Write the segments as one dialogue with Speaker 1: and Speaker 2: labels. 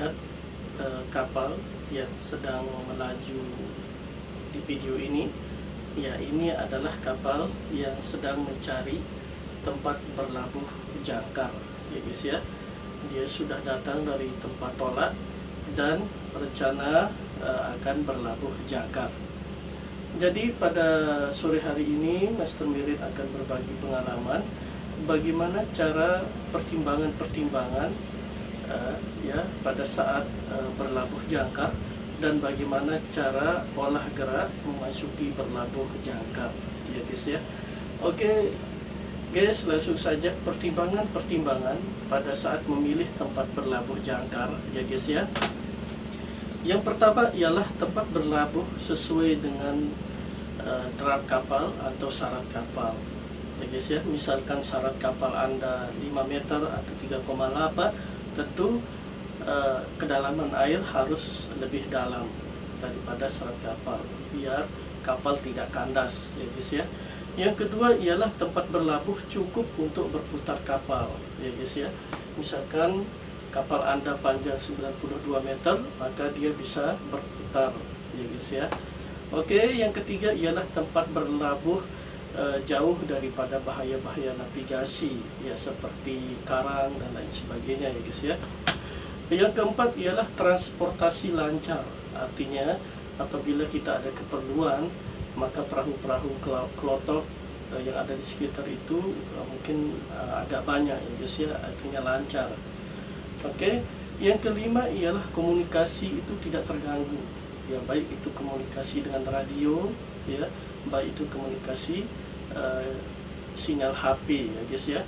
Speaker 1: melihat kapal yang sedang melaju di video ini. Ya, ini adalah kapal yang sedang mencari tempat berlabuh jangkar, ya guys ya. Dia sudah datang dari tempat tolak dan rencana akan berlabuh jangkar. Jadi pada sore hari ini Master Mirin akan berbagi pengalaman bagaimana cara pertimbangan-pertimbangan ya pada saat berlabuh jangkar, dan bagaimana cara olah gerak memasuki berlabuh jangkar, ya guys ya. Oke guys, langsung saja pertimbangan-pertimbangan pada saat memilih tempat berlabuh jangkar, ya guys ya. Yang pertama ialah tempat berlabuh sesuai dengan draft kapal atau syarat kapal, ya guys ya. Misalkan syarat kapal Anda 5 meter atau 3,8, tentu kedalaman air harus lebih dalam daripada syarat kapal biar kapal tidak kandas, ya guys ya. Yang kedua ialah tempat berlabuh cukup untuk berputar kapal, ya guys ya. Misalkan kapal Anda panjang 92 meter, maka dia bisa berputar, ya guys ya. Oke, yang ketiga ialah tempat berlabuh jauh daripada bahaya-bahaya navigasi, ya seperti karang dan lain sebagainya, ya guys ya. Yang keempat ialah transportasi lancar, artinya apabila kita ada keperluan, maka perahu-perahu klotok yang ada di sekitar itu mungkin agak banyak, ya guys ya, artinya lancar. Oke, yang kelima ialah komunikasi itu tidak terganggu, ya baik itu komunikasi dengan radio, ya baik itu komunikasi sinyal HP, ya guys ya.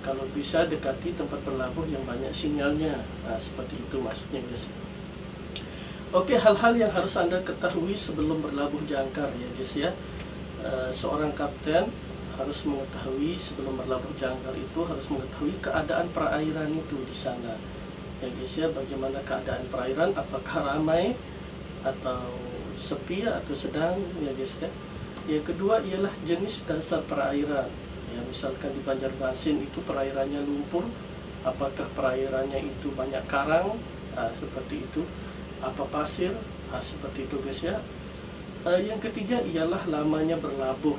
Speaker 1: Kalau bisa dekati tempat berlabuh yang banyak sinyalnya, seperti itu maksudnya guys. Oke, hal-hal yang harus Anda ketahui sebelum berlabuh jangkar, ya guys ya. Seorang kapten harus mengetahui sebelum berlabuh jangkar itu harus mengetahui keadaan perairan itu di sana, ya guys ya. Bagaimana keadaan perairan, apakah ramai atau sepi atau sedang, ya guys ya. Yang kedua ialah jenis dasar perairan. Ya, misalkan di Banjarmasin itu perairannya lumpur, apakah perairannya itu banyak karang, seperti itu, apa pasir, seperti itu guys ya. Yang ketiga ialah lamanya berlabuh.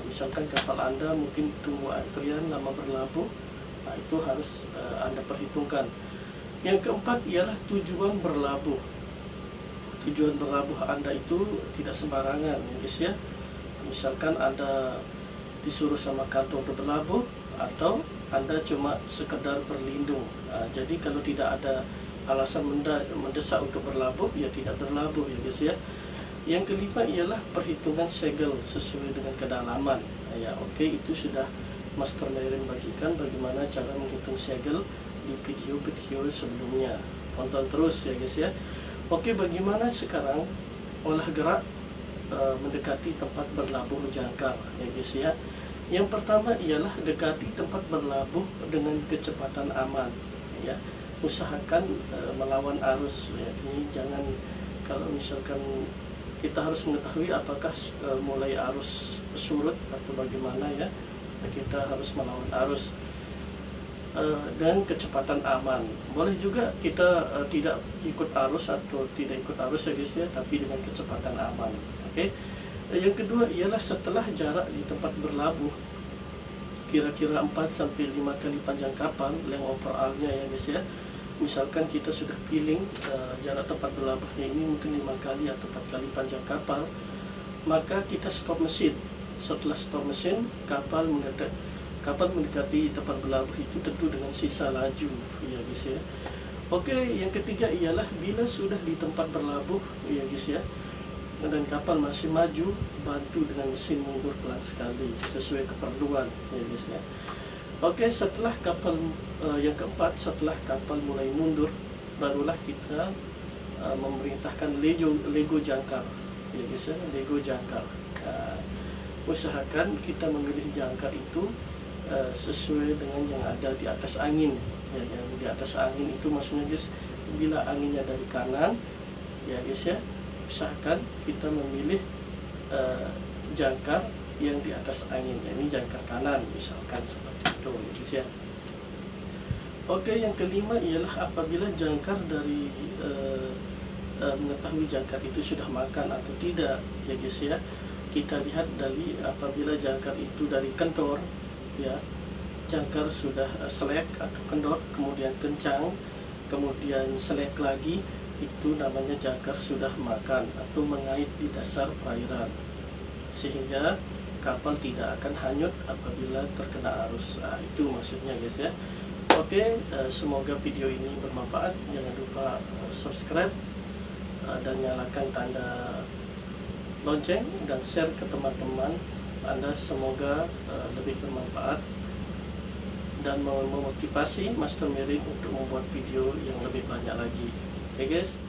Speaker 1: Misalkan kapal Anda mungkin tunggu antrian lama berlabuh, itu harus Anda perhitungkan. Yang keempat ialah tujuan berlabuh. Tujuan berlabuh Anda itu tidak sembarangan, ya guys ya. Misalkan Anda disuruh sama kantor untuk berlabuh, atau Anda cuma sekedar berlindung. Jadi kalau tidak ada alasan mendesak untuk berlabuh, ya tidak berlabuh, ya guys ya. Yang kelima ialah perhitungan segel sesuai dengan kedalaman. Ya oke, itu sudah Master Mirin bagikan bagaimana cara menghitung segel di video-video sebelumnya. Tonton terus ya guys ya. Oke, bagaimana sekarang olah gerak mendekati tempat berlabuh jangkar, ya guys ya. Yang pertama ialah dekati tempat berlabuh dengan kecepatan aman, ya. Usahakan melawan arus, ya. Ini jangan, kalau misalkan kita harus mengetahui apakah mulai arus surut atau bagaimana, ya. Kita harus melawan arus dan kecepatan aman. Boleh juga kita tidak ikut arus atau tidak ikut arus, ya guys ya, tapi dengan kecepatan aman. Oke. Yang kedua ialah setelah jarak di tempat berlabuh kira-kira 4-5 kali panjang kapal length overall-nya, ya guys ya. Misalkan kita sudah piling jarak tempat berlabuhnya ini mungkin 5 kali atau 4 kali panjang kapal, maka kita stop mesin. Setelah stop mesin, kapal mendekati tempat berlabuh itu tentu dengan sisa laju, ya guys ya. Oke, yang ketiga ialah bila sudah di tempat berlabuh, ya guys ya, dan kapal masih maju, bantu dengan mesin mundur pelan sekali sesuai keperluan, ya guys ya. Oke, setelah kapal yang keempat, setelah kapal mulai mundur, barulah kita memerintahkan lego jangkar, ya guys ya, lego jangkar. Usahakan kita memilih jangkar itu sesuai dengan yang ada di atas angin, ya. Yang di atas angin itu maksudnya guys, bila anginnya dari kanan, ya guys ya, usahakan kita memilih jangkar yang di atas angin, ini jangkar kanan misalkan, seperti itu, ya guys ya. Oke, yang kelima ialah apabila jangkar dari mengetahui jangkar itu sudah makan atau tidak, ya guys ya. Kita lihat dari apabila jangkar itu dari kendor, ya, jangkar sudah selek atau kendor, kemudian kencang, kemudian selek lagi, itu namanya jangkar sudah makan atau mengait di dasar perairan, sehingga kapal tidak akan hanyut apabila terkena arus. Nah, itu maksudnya guys ya. Oke, semoga video ini bermanfaat. Jangan lupa subscribe dan nyalakan tanda lonceng dan share ke teman-teman Anda. Semoga lebih bermanfaat dan memotivasi Master Miring untuk membuat video yang lebih banyak lagi. Oke guys.